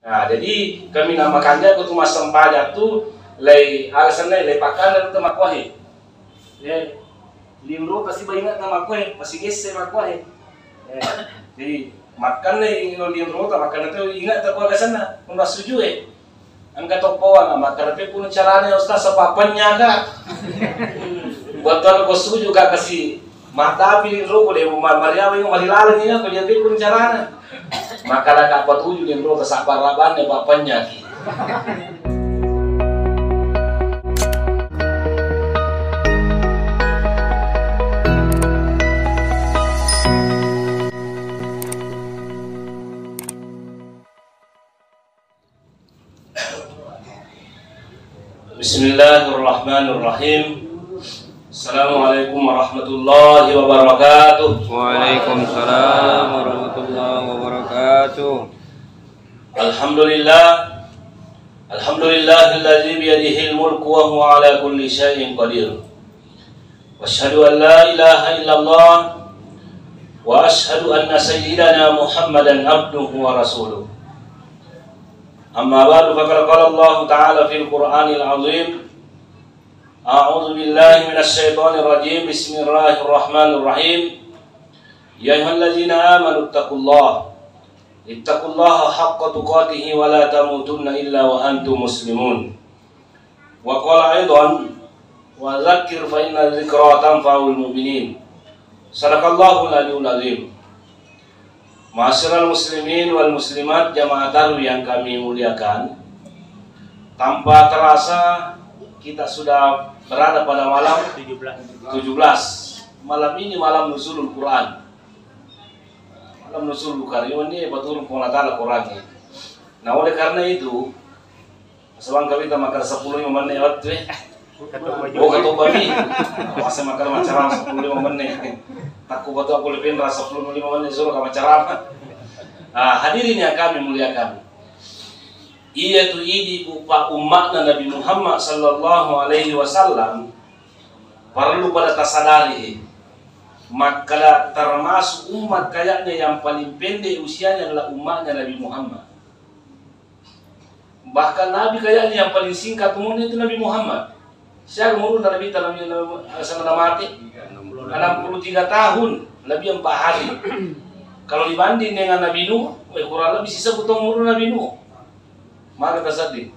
Nah, jadi kami namakannya kutu mas sempajak tu lay alasannya lay pakan dan makwahi. Ya, limro pasti ingat nama kuah, pasti geser makwahi. Ya, jadi makan nih limro tak makan itu ingat tak kuah kesana, pun setuju angkat topoan makan tapi pun caranya ustaz sepapannya kak. Buat tuan kosu juga kasih mata pilih limro boleh Maria yang malilalan ini aku lihat pun caranya. Maka lah kak tujuh limro tersabar raban ya papannya. Bismillahirrahmanirrahim. Assalamualaikum warahmatullahi wabarakatuh. Waalaikumsalam warahmatullahi wabarakatuh. Alhamdulillahilladzi biyadihil mulku wa huwa ala kulli syai'in qadir. Wa asyhadu an la ilaha illallah wa asyhadu anna sayyidana Muhammadan abduhu wa rasuluh. Amma ba'du, faqad qala Allah Ta'ala fil Qur'anil 'azim. A'udzu billahi minasy syaithanir rajim. Bismillahirrahmanirrahim. Ya ayyuhalladzina amanu ittaqullaha haqqa tuqatih wa la tamutunna illa wa antum muslimun. Wa qala aidan wa dzakkir fa inna dzikra tanfa'ul mu'minin. Sadaqallahul aliyyul azim. Ma'asyiral muslimin wal muslimat jamaah tarwih yang kami muliakan, tanpa terasa kita sudah berada pada malam 17. Malam ini malam nuzulul Quran. Malam nuzulul Quran ini betul pengatala Qurannya. Nah, oleh karena itu sebang kami kita makan 10 menit waktu kata babi. Masa makan macam 10 menit. Takut betul aku lebih rasa 10 menit suruh ke macam. Hadirin yang kami muliakan, ia tu idi upa umatna Nabi Muhammad sallallahu alaihi wasallam perlu pada tasadari. Maka termasuk umat kayaknya yang paling pendek usianya adalah umatnya Nabi Muhammad. Bahkan Nabi kayaknya yang paling singkat umurnya itu Nabi Muhammad. Siapa umur Nabi sama mati 63 tahun, lebih 4 hari. Kalau dibanding dengan Nabi Nuh, kurang lebih sisa butuh umur Nabi Nuh. Maka tersedih.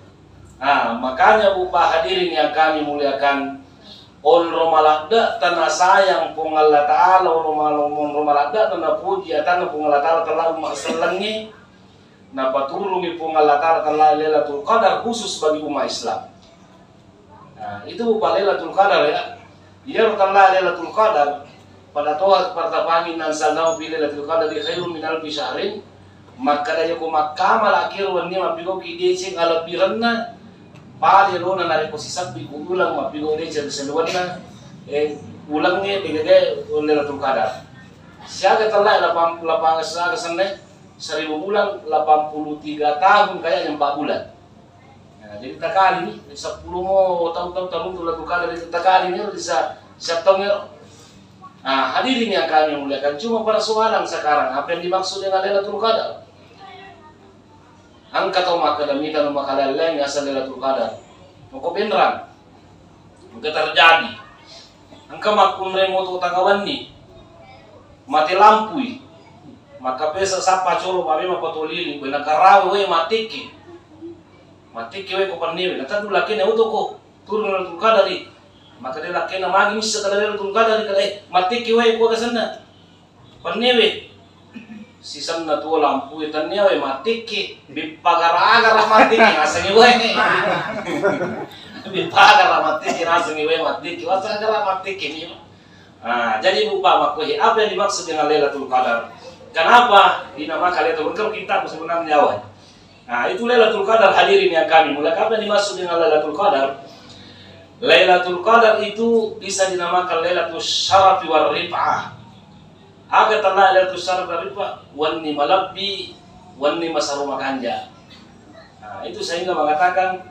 Makanya bupa hadirin yang kami muliakan, ol romalada tanah sayang pung Allah Ta'ala, romalada tanah puji tanah pung Allah Ta'ala telah umat selengi, na paturungi pung Allah Ta'ala telah Lailatul Qadar khusus bagi umat Islam. Itu bupa Lailatul Qadar ya. Dia telah Lailatul Qadar pada toa pertapangin nan sanau pilih Lailatul Qadar di khairun min alfi syahrin. Maka daya ko makamal akhir wani mapigo kidecing alabiranna pali rona na reposisat bi ulang mapigo dece seluanna ulangnya digede Lailatul Qadar. Siaga telah 88 sanne 1000 bulan 83 tahun kayaknya 4 bulan. Jadi tak kali nih 10 mau tahun-tahun Lailatul Qadar itu tak kali nih bisa September. Hadirin yang kami muliakan, cuma pada soalan sekarang, apa yang dimaksud dengan Lailatul Qadar? Angkat atau maka demikian maka lain asal Lailatul Qadar. Maka beneran, maka terjadi. Angka makun remoto tanggawan ni, mati lampui, maka pesa sapa colo babi mapatolili, benak karawe we matiki we kopaniwe. Nata dulu laki ne uto ko turun Lailatul Qadar di. Maka dia laki nama lagi misa kalau Lailatul Qadar kalau mati kiwai ko kesana panewe si sana tu lampu itu newe mati ki bipagar-agar mati ki asangi we bipagar mati ki asangi we mati ki asangi mati ki ni. Jadi lupa makruh. Apa yang dimaksud dengan Lailatul Qadar? Kenapa dinamakan Lailatul Qadar? Kita sebenarnya jawab. Itu Lailatul Qadar hadirin yang kami muliakan. Apa yang dimaksud dengan Lailatul Qadar? Lailatul Qadar itu bisa dinamakan Lailatul Syarafi war Rif'ah. Aga tanah Lailatul Syarafi war Rif'ah wani malabbi wani masaruma ganja. Itu sehingga mengatakan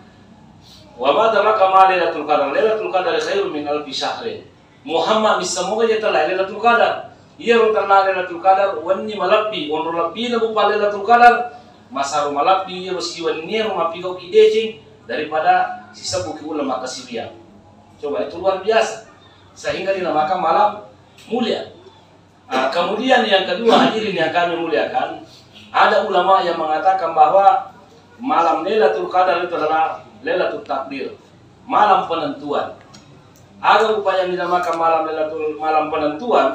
wa ma daraka ma Lailatul Qadar. Lailatul Qadar khairun min alfi syahrin. Muhammad bisa moga jeta Lailatul Qadar. Ia rutana Lailatul Qadar wani malabbi onro labbi na bupa Lailatul Qadar masa rumah lapi harus iwan ini rumah pigau kidecing daripada sisa buki ulam makasibia. Coba itu luar biasa sehingga dinamakan malam mulia. Kemudian yang kedua hadirin yang kami muliakan, ada ulama yang mengatakan bahwa malam Lailatul Qadar itu adalah Lailatul Takdir, malam penentuan. Ada upaya yang dinamakan malam penentuan.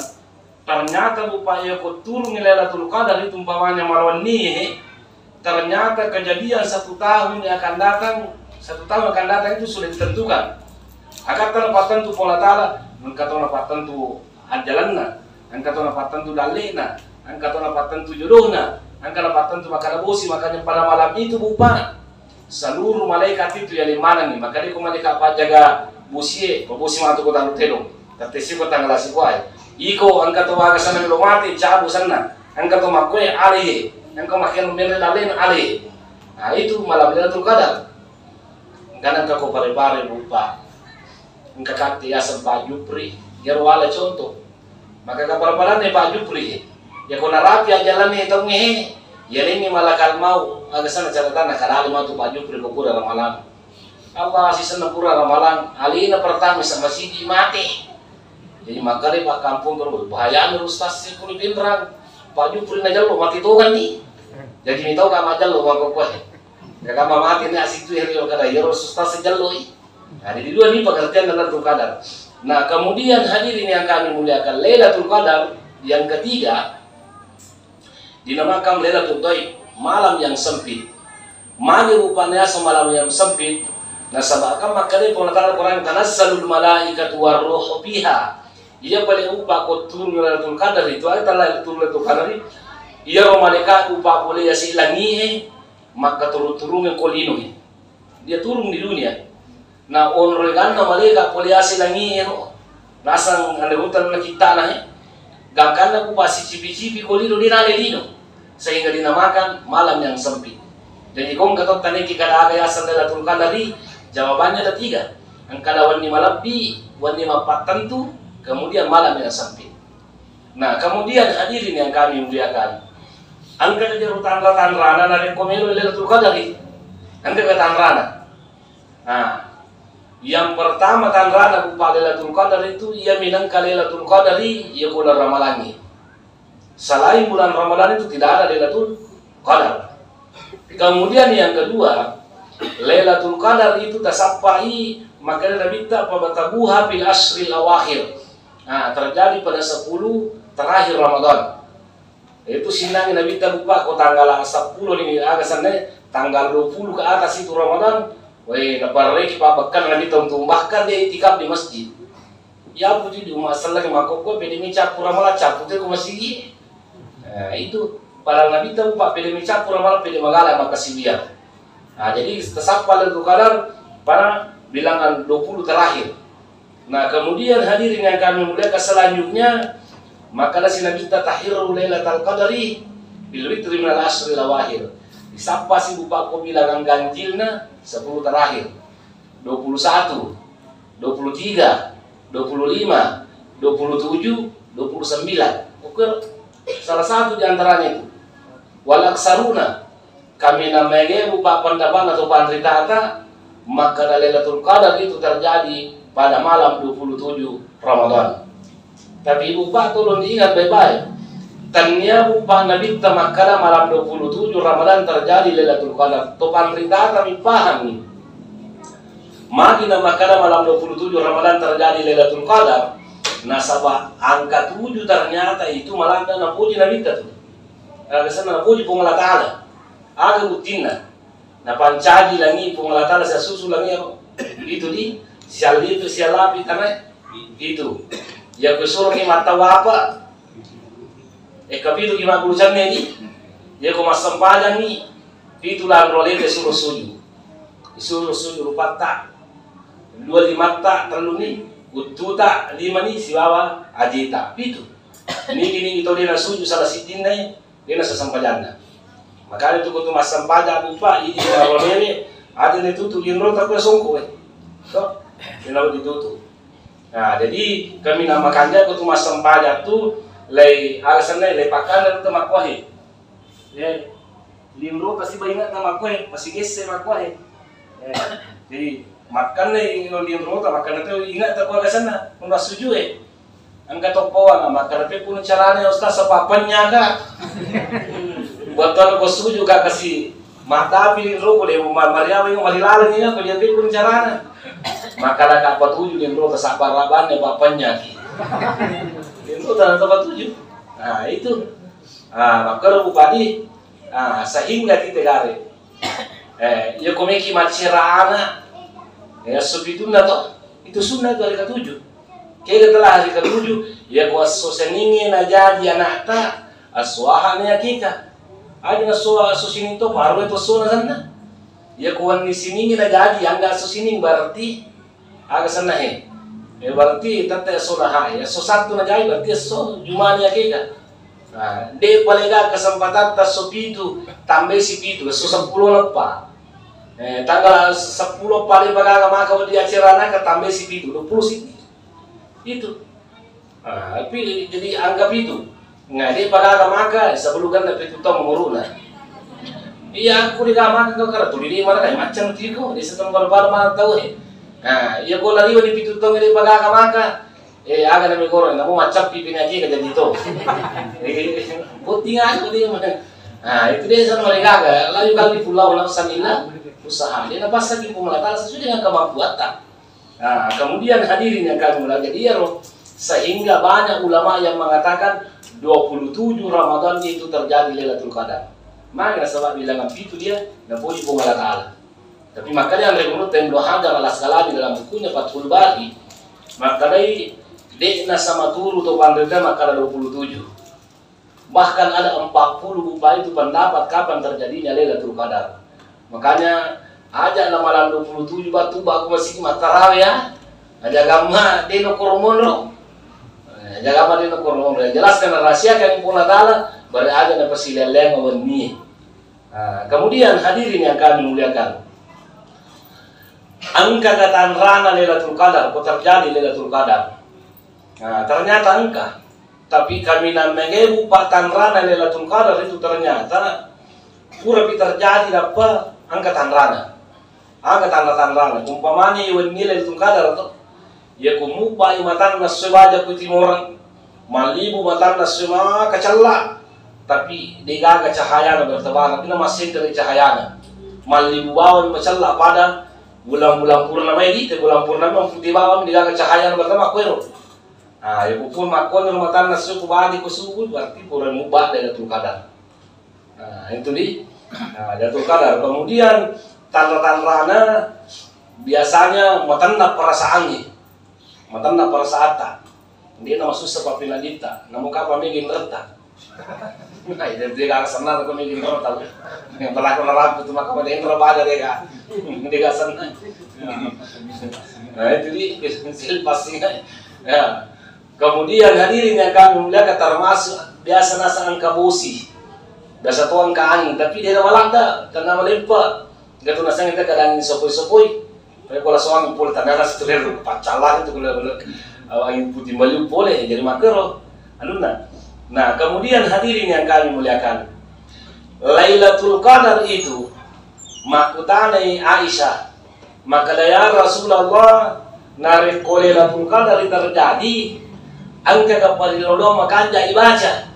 Ternyata upaya kau turun Lailatul Qadar itu umpamanya malam ini, ternyata kejadian 1 tahun yang akan datang, 1 tahun akan datang itu sudah ditentukan. Akan tanpa tentu pola tala, angkat tanpa tentu ajalanna, angkat tanpa tentu dalena, angkat tanpa tentu jodohna, angkat tanpa tentu makana bosi. Makanya pada malam itu bupa seluruh malaikat itu yang dimana nih, makanya kau malaikat apa jaga bosi, bosi matu kau tahu telung, tertesi kau tanggal asikuai. Iko angkat tu waga sana melo mati cabu sana, angkat tu makwe ali, angkat makin melo dalena ali. Nah itu malam Lailatul Qadar. Karena kau pare-pare bupa, angkat kaki asam Pak Jupri, dia wala contoh. Maka kapal-palan ni Pak Jupri, ya kau narapi jalan ni tong ni, ya ini malakal mau agak sana catatan nak kalau mau tu Pak Jupri kau pura ramalan. Allah sisa pura ramalan, ali na pertama sama sidi mati. Jadi makanya Pak Kampung terus bahaya nih Ustaz si pun pinterang Pak Jupri aja lo mati tuhan nih. Jadi ni tahu kamu aja lo mau kau ya kamu mati nih asik tuh hari kada ya Ustaz saja lo. Nah di dua nih pengertian Lailatul Qadar. Nah kemudian hadirin yang kami muliakan, Lailatul Qadar yang ketiga dinamakan Lailatul Dhaif, malam yang sempit. Magi rupanya semalam yang sempit. Nah sebabkan makanya pengertian Quran tanazalul malaikatu warruhu fiha. Ia paling upah kau turun Lailatul Qadar itu ada Lailatul Qadar itu. Ia malaikat upah boleh asilangi maka turun yang kolino. Dia turun di dunia. Nah on regana malaikat boleh asilangi nasang anda hutan na kita na gangkana upah si cipi-cipi kolino dinale dino sehingga dinamakan malam yang sempit. Jadi kong katok taneki kada aga asal Lailatul Qadar jawabannya ada 3. Ang kalawan ni malapi, wan ni mapatantu, kemudian malam yang sempit. Nah, kemudian hadirin yang kami muliakan, angka jaru tanggal tanrana na rekomelo Lailatul Qadar. Angka ke tanrana. Nah, yang pertama tanrana upah Lailatul Qadar itu ia minangka Lailatul Qadar ia bulan Ramadan. Selain bulan Ramadan itu tidak ada Lailatul Qadar. Kemudian yang kedua, Lailatul Qadar itu tasapai makanya Nabi ta pabatabuha bil asril awakhir. Nah, terjadi pada 10 terakhir Ramadan. Itu sinang Nabi ta lupa kok tanggal 10 ini agak sana tanggal 20 ke atas itu Ramadan. Weh, napareki pabakan Nabi ta tumbahkan dia itikaf di masjid. Ya puji di masalah makok ko pede micap pura cap itu ko masih. Nah, itu para Nabi ta lupa pede micap pura pede magala makasibia. Nah, jadi tesapal Lailatul Qadar pada bilangan 20 terakhir. Nah, kemudian hadirin yang kami muliakan selanjutnya, maka si Nabi tahirul Lailatul Qadari bil witri minal asril awakhir. Disapa si bupa ko bilangan ganjilna 10 terakhir. 21, 23, 25, 27, 29. Ukur salah satu di antaranya itu. Wal aksaruna kami namanya rupa pendapat atau pandritata, maka Lailatul Qadar itu terjadi pada malam 27 Ramadan. Tapi ibu pak tolong diingat baik-baik. Tanya bupa Nabi tamakala malam 27 Ramadan terjadi Lailatul Qadar. To pandritata kami paham nih. Makin namakala malam 27 Ramadan terjadi Lailatul Qadar. Nasabah angka 7 ternyata itu malam dan puji Nabi itu. Kesana puji pengelah Ta'ala. Aga butina. Na pancaji langi pengelah Ta'ala saya susu langi apa? Itu di sial itu sial api tanah itu. Ya kesuruh ni mata apa? Kapitu gimana kurusan ni? Ya ko masampalan ni. Itu lah roleh kesuruh suju. Suruh suju rupa tak. 25 tak terlalu ni. Ututa 5 ni siwawa ajita. Itu. Ini itu dia suju salah sitin na dia nasa sampalan. Makanya itu kutu masampalan lupa ini roleh ada ni tutu ginro tak songko So, kenapa ditutup? Nah, jadi kami namakannya kutu masampalan tu lay alasan lay pakan dan temak wahi. Ya, Lindro pasti ingat nama kue, masih gese sama kue. Jadi makan nih lindro tak makan itu ingat tak kue ke sana, pun setuju Angkat tokoan, makan tapi pun caranya Ustaz sepapannya kak. Buat tuan kau setuju kak kasih mata pilih lindro boleh Maria yang malilalang ini kau lihat pun caranya. Makan kak patuju lindro tersapar laban ya papannya. Lindro tak patuju. Nah itu, maka bupati. Sehingga kita gare, ya komeki macerana, ya sebetulnya toh itu sunnah itu hari ke-7. Kita telah hari ke-7, ya kuas soseningin aja di anak ta, aswahannya kita. Ada nasuah sosinin to baru itu sona sana. Ya kuan di siningin aja di angga sosining berarti agak sana ya berarti teteh sona ya so satu aja berarti so jumanya kita. Nah, de palega kesempatan tas sopitu tambah si pitu so 10 lepa. Tanggal 10 paling baga maka di acara nak tambah si pitu 20 si itu. Tapi jadi anggap itu. Nah, de baga maka sebelum kan itu tahu menguruna. Iya, aku di kamar kau karena tuh di mana kan macam tigo di setempat mana tahu Nah, iya kau lagi di pitu tahu de baga maka. Agak nabi korang, namu macam pipi ngaji kerja itu. Putih aja dia mana. Nah itu dia sana mereka agak. Lalu kali pulau lalu sambil usaha. Dia nampak lagi pemerintah sesuai dengan kemampuan. Nah kemudian hadirin yang kami mulai dia roh sehingga banyak ulama yang mengatakan 27 Ramadan itu terjadi Lailatul Qadar. Maka sebab bilangan itu dia nggak boleh Allah Taala. Tapi makanya menurut Ibnu Hajar al-Asqalani dalam bukunya Fathul Bari, maka dari dekna sama turu atau pandega maka ada 27. Bahkan ada 40 bupa itu pendapat kapan terjadinya Lailatul Qadar. Makanya aja nama malam 27 batu baku masih matarawih ya. Aja gamma dino kormono. Aja gamma dino kormono. Jelaskan rahasia kan pun Taala bari ada na pasileleng awenni. Kemudian hadirin yang kami muliakan. Angka kataan rana Lailatul Qadar, kok terjadi Lailatul Qadar. Nah, ternyata angka, tapi kami namanya upatan rana Lailatul Qadar itu ternyata pura terjadi apa angkatan rana, angkatan rana. Umpamanya yang nilai Lailatul Qadar itu, ya kumupa imatan naswaja kutimuran, malibu matan naswa kacalla, tapi digaga cahaya bertebaran, itu masih dari cahaya. Malibu bawan kacalla pada bulan-bulan purnama ini, bulan purnama putih bawan digaga cahaya bertebaran kuero. Nah, ya pun makon rumah tanah suku badi kusuku berarti pura mubah Lailatul Qadar. Nah, itu Lailatul Qadar. Kemudian tanda-tandanya biasanya matanda perasaannya. Matanda perasaata. Dia nama susah papina dita, namun kapal mingin reta. Nah, dia gak senang aku mingin reta. Yang berlaku nerap itu maka dia terbaca dia gak senang. Nah, itu dia pastinya. Ya. Kemudian hadirin yang kami muliakan termasuk biasa nasa angka bosi, biasa tuang ke angin, tapi dia malam dah, karena melempa, gak tuh nasa kita kadang sopoi-sopoi, tapi kalau soang pun tanda nasa terlalu pacalan itu kalau angin putih balik boleh jadi makero, alumna. Nah kemudian hadirin yang kami muliakan, Lailatul Qadar itu makutanai Aisyah, maka ya Rasulullah narik Lailatul Qadar terjadi. Angka ke parilodong makanja ibaca,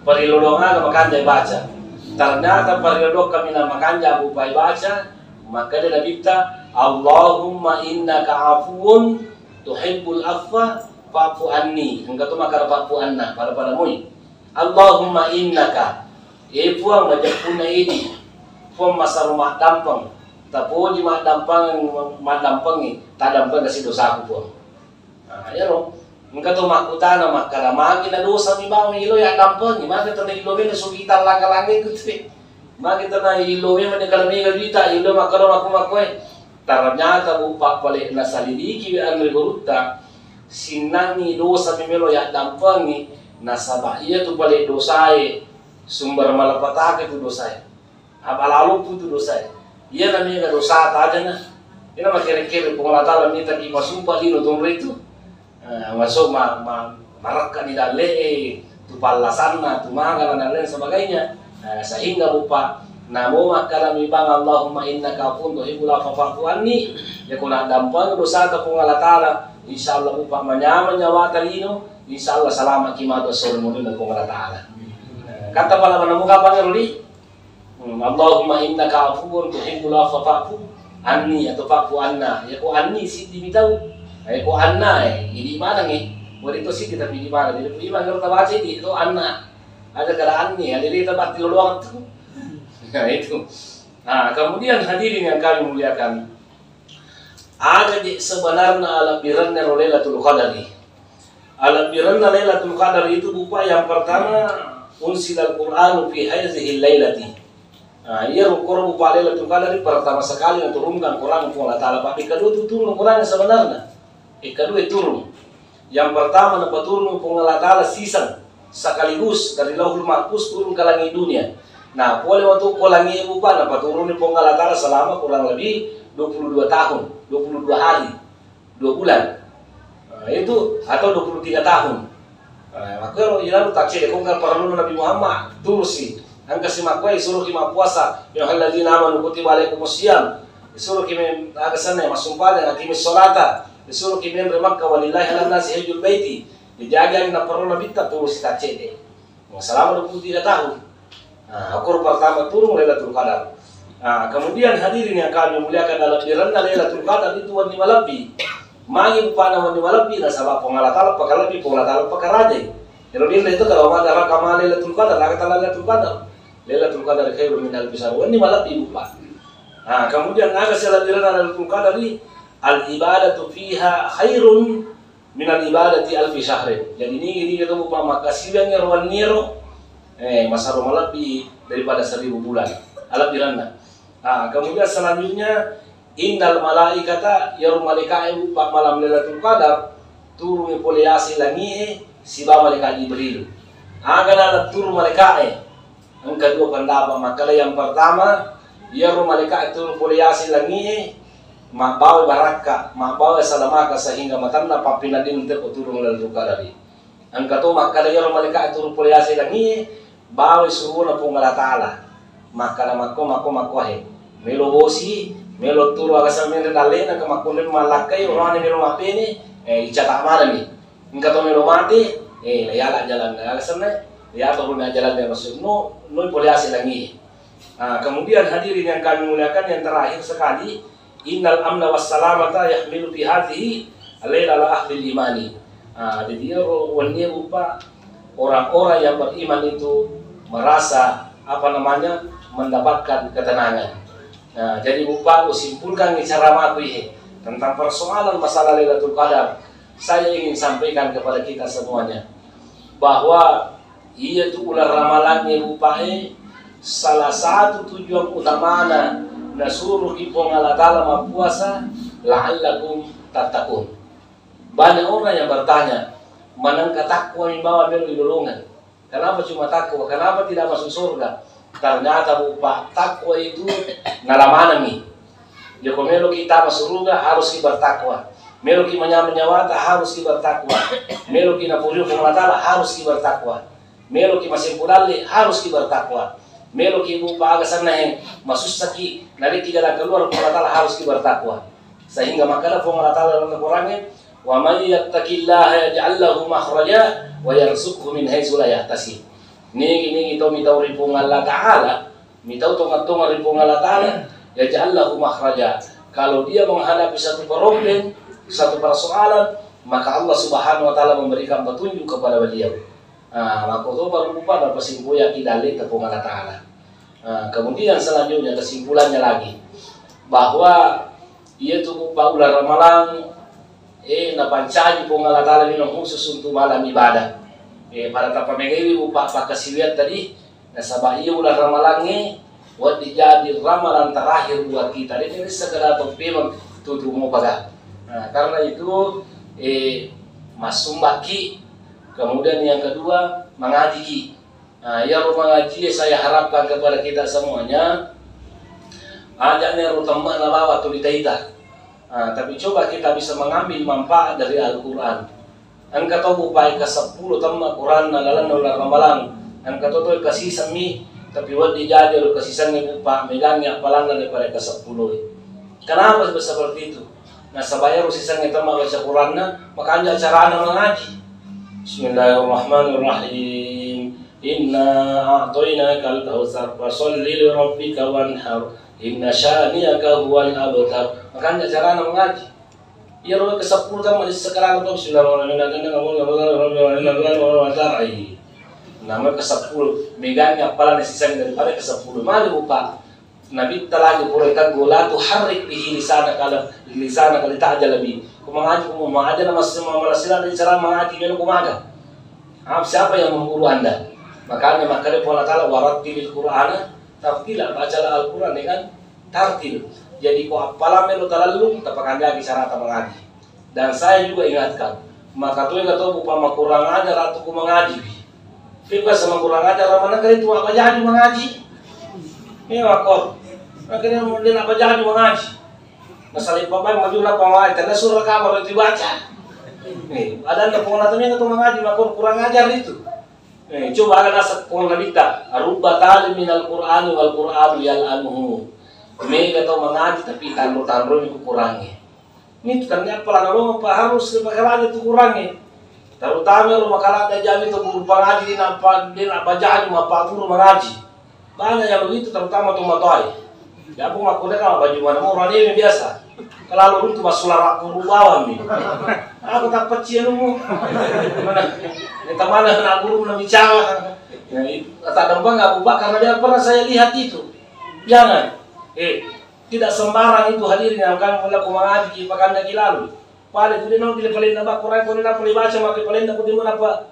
parilodong aga makanja ibaca. Ternyata parilodong kami nama makanja bupa ibaca, maka dia nabipta Allahumma innaka afuun tuhibbul afwa fa'fu anni. Engkau tu makar fa'fu anna pada mui. Allahumma innaka puang majapuna ini, puang masa rumah dampang, tapi di mak dampangi, tak dampang kasih dosa aku puang. Nah, ya roh. Engkau tu makutana makara magi na dosa mi bawa ilo ya dampang, magi tu na ilo me sugitan langgalangi kutre, magi tu na ilo me kalami galita ilo makaro makumakwe. Ternyata bupak balik na salidiki an rigorutta sinangi dosa mi melo ya dampangi nasabah iya tu balik dosae sumber malapatake tu dosae. Abalalu tu dosae. Iya namanya dosa aja na. Ina makere-kere pengolatala minta ki masumpa lino tumre itu. Masuk marakkan di dalam tu palasanna tu mangan dan lain sebagainya, sehingga lupa Namo makana bang Allahumma innaka afuwwun tuhibbul afwa fa'fu anni. Ya kuna dampang dosa ta kung Allah Ta'ala. Insyaallah upa manyaman nyawa talino. Insyaallah salama kimado surmuni na kung Allah Ta'ala. Kata pala manamuka pangaruli. Allahumma innaka afuwwun tuhibbul afwa fa'fu anni atau fa'fu anna. Ya ko anni si dimitaw. Ya ko anna ini mana ngi? Wala ito si kita pilih mana? Jadi pilih mana kita baca itu anna. Ada keraan nih, ada di tempat tidur doang tuh. Nah itu. Nah kemudian hadirin yang kami muliakan, ada di sebenarnya alam birannya Lailatul Qadar. Alam birannya Lailatul Qadar itu berupa yang pertama unsil Al-Quran fi hadhihi lailati. Nah, ia rukur berupa Lailatul Qadar pertama sekali yang turunkan Quran untuk Allah Ta'ala. Tapi kedua itu turun Quran sebenarnya. Kedua turun. Yang pertama nampak turun untuk Allah Ta'ala sisa sekaligus dari Lauhul Mahfuz turun ke langit dunia. Nah, boleh waktu ke langit bukan apa turun di Allah Ta'ala selama kurang lebih 22 tahun, 22 hari, 2 bulan. Nah, itu atau 23 tahun. Nah, maka lalu tak cek kong perlu Nabi Muhammad terus sih. Angka si makwai suruh kita puasa. Ya alladzina amanu kutiba alaikumusiyam. Disuruh kita agak sana masumpah dan kita salata. Disuruh kita bermakka walillahi ala nasi hajjul baiti. Dijaga na perlu Nabi tak terus tak cek. Selama 23 tahun. Nah, ukur pertama turun Lailatul Qadar. Nah, kemudian hadirin yang kami muliakan dalam diranda Lailatul Qadar itu wani malabi. Mangi upana wani malabi na sabab pengalatala pakalabi pengalatala pakaraje. Jadi dia itu kalau ada rakaman Lailatul Qadar, kata Lailatul Qadar. Lailatul Qadar khairun min alfi syahr. Wani malabi upa. Nah, kemudian ada selain diranda Lailatul Qadar ini al ibadatu fiha khairun min al ibadati alfi syahr. Jadi ini kita upa makasihnya rawan niro masa lebih daripada 1000 bulan. Alat diranda. Nah, kemudian selanjutnya innal malaikata yarum malaikat pak malam Lailatul Qadar turun poliasi langi si ba malaikat Jibril. Agar ada turun malaikat. Yang kedua pendapat maka yang pertama yarum malaikat turun poliasi langi mabawi baraka mabawi salamaka sehingga matanda papinadin untuk turun Lailatul Qadar. Yang kedua maka yarum malaikat turun poliasi langi bawa suruh na pong Allah Ta'ala maka na mako he melo bosi melo turu agasa men dale na kamakulen malakay orang ni melo mapene icata mana ni ingka to melo mati layala jalan agasa na ya to na jalan na masuk no boleh hasil lagi. Kemudian hadirin yang kami muliakan yang terakhir sekali innal amna wassalamata yahmilu fi hadhihi alaila la ahli imani. Jadi wannya rupa orang-orang yang beriman itu merasa mendapatkan ketenangan. Nah, jadi lupa simpulkan cara aku ini tentang persoalan masalah Lailatul Qadar. Saya ingin sampaikan kepada kita semuanya bahwa ia itu ular ramalannya lupa salah satu tujuan utamanya nasuruh ipong Allah Ta'ala puasa la'allakum tattaqun. Banyak orang yang bertanya, manangka takwa yang bawa melu idolongan? Kenapa cuma takwa? Kenapa tidak masuk surga? Ternyata lupa takwa itu ngalamana nih. Jika melu kita masuk surga harus kita bertakwa. Melu kita menyawata harus kita bertakwa. Melu kita puriu Allah harus kita bertakwa. Melu kita simpulali harus kita bertakwa. Melu kita lupa agak sana yang masuk sakit. Nanti tidak keluar Allah harus kita bertakwa. Sehingga makanya Allah Ta'ala dalam Al-Qurannya wa may yattaqillaha yaj'al lahu makhraja wa yarzuqhu min haitsu la yahtasib. Niki to mitaw ripong Allah Ta'ala, mitaw tonga ripong Allah Ta'ala, yaj'al lahu makhraja. Kalau dia menghadapi satu problem, satu persoalan, maka Allah Subhanahu wa Ta'ala memberikan petunjuk kepada beliau. Maka itu baru lupa dan kesimpulan kidali tepung Allah Ta'ala. Kemudian selanjutnya kesimpulannya lagi bahwa ia itu lupa ular ramalan napancaji pong Allah Ta'ala minum khusus untuk malam ibadah. Para tapamegawi upa pakasiliat tadi nasabah iya ular ramalannya buat dijadi ramalan terakhir buat kita. Ini segera memang tutup mau pada. Karena itu masumbaki. Kemudian yang kedua mengaji. Ya mengaji saya harapkan kepada kita semuanya ajaknya rutama nabawa tulitaita. Tapi coba kita bisa mengambil manfaat dari Al-Quran. Angka to bupai ke 10 tamma Quran na lalan ular ramalan. Angka to kasih sami tapi buat dijadi oleh kesisanya bupa megangnya apalana daripada ke 10. Kenapa seperti itu? Nah sebaya rusisanya kita baca Qurannya, makanya acara mengaji. Bismillahirrahmanirrahim. Inna a'tainakal kautsar fasholli li rabbika wanhar. Inna syani'aka huwal abtar. Makanya acara mengaji. Ya roh ke-10 kan masih sekarang tuh Bismillahirrahmanirrahim. Nama ke-10 megangnya apalan sisanya daripada ke-10. Mana lupa Nabi telah dipuraikan gula tu harik bihi lisana kalau tak aja lebih kumangaji kumangaji nama semua malasilan dari cara mengaji melu kumaga. Siapa yang mengguru anda? Makanya Allah Ta'ala warattilil Qur'ana tartila, bacalah Al-Quran dengan tartil. Jadi kau apalah melu talalum tapakan lagi syarat mengaji. Dan saya juga ingatkan, maka tuh enggak tahu upama kurang ajar atau kumangaji. Fikir sama kurang ajar mana kali itu apa jadi mengaji? Ini wakor. Akhirnya kemudian apa jadi mengaji? Masalah pemain maju lah pemain karena surah kabar itu dibaca. Nih, ada anda pengalamannya atau mengaji makor kurang ajar itu. Nih, coba ada nasab pengalaman kita. Arubba talim minal Qur'ani wal Qur'anu yal'anuhu. Mereka tahu mengaji tapi tanro itu kurangnya. Ini ternyata pelana lo apa harus kepakai itu kurangnya. Terutama rumah kalau ada jami itu guru pengaji di apa jadi apa guru mengaji. Banyak yang begitu terutama tuh matoi. Ya aku ngakunya kalau baju mana mau orang ini biasa. Kalau lu tuh masulah aku bawah nih. Aku tak percaya lu. Mana? Kita mana nak guru nak bicara. Tak dempa nggak buka karena dia pernah saya lihat itu. Jangan. Tidak sembarang itu hadirin yang akan melakukan mengaji pakai lagi lalu. Pada itu dia nak pilih paling nama Quran, kalau nak pilih baca maka paling nak pilih apa?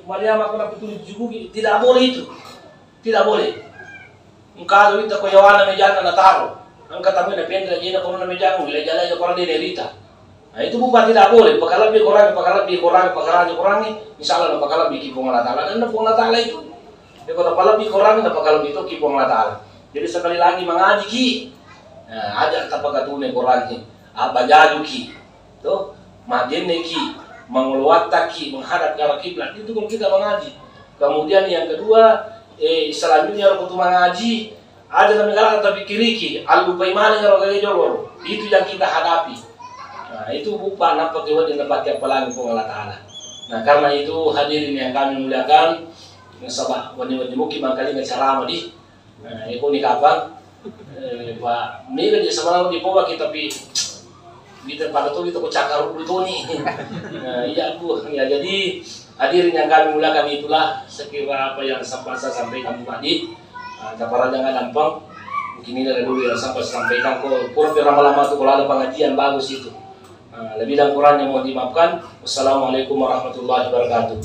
Maria maka nak tulis juga. Tidak boleh itu. Tidak boleh. Kalau itu kau yawana mejana na taruh, angkat tamu na pendra jina kono na mejana, wilayah jalan je koran di derita. Nah itu bukan tidak boleh. Pakal lebih koran ni, misalnya pakal lebih kipong Allah Taala, dan kipong Allah Taala itu. Dia kata pakal lebih koran, dan pakal lebih itu kipong Allah Taala. Jadi sekali lagi mengaji ki, ada apa katune koran ni, apa jadu ki, tu, majene ki, mengeluarkan ki, menghadap ke arah kiblat itu kalau kita mengaji. Kemudian yang kedua. Selanjutnya orang kutu mengaji ada namanya tapi kiriki alupa iman yang orang jolor itu yang kita hadapi. Nah itu bukan apa kewa di tempat yang pelangi pun Allah Taala. Nah karena itu hadirin yang kami muliakan, sabah wani mungkin makali ngecarama di. Nah itu ni kapan? Pak ni kerja sama di bawah kita pi di tempat itu kita cakar dulu nih. Iya bu, ya jadi. Hadirin yang kami muliakan itulah sekira apa yang sempat saya sampaikan tadi. Para jangan gampang. Mungkin ini dari dulu yang sampai sampaikan. Kurang lama-lama itu kalau ada pengajian bagus itu. Lebih dan kurang yang mau dimaafkan. Wassalamualaikum warahmatullahi wabarakatuh.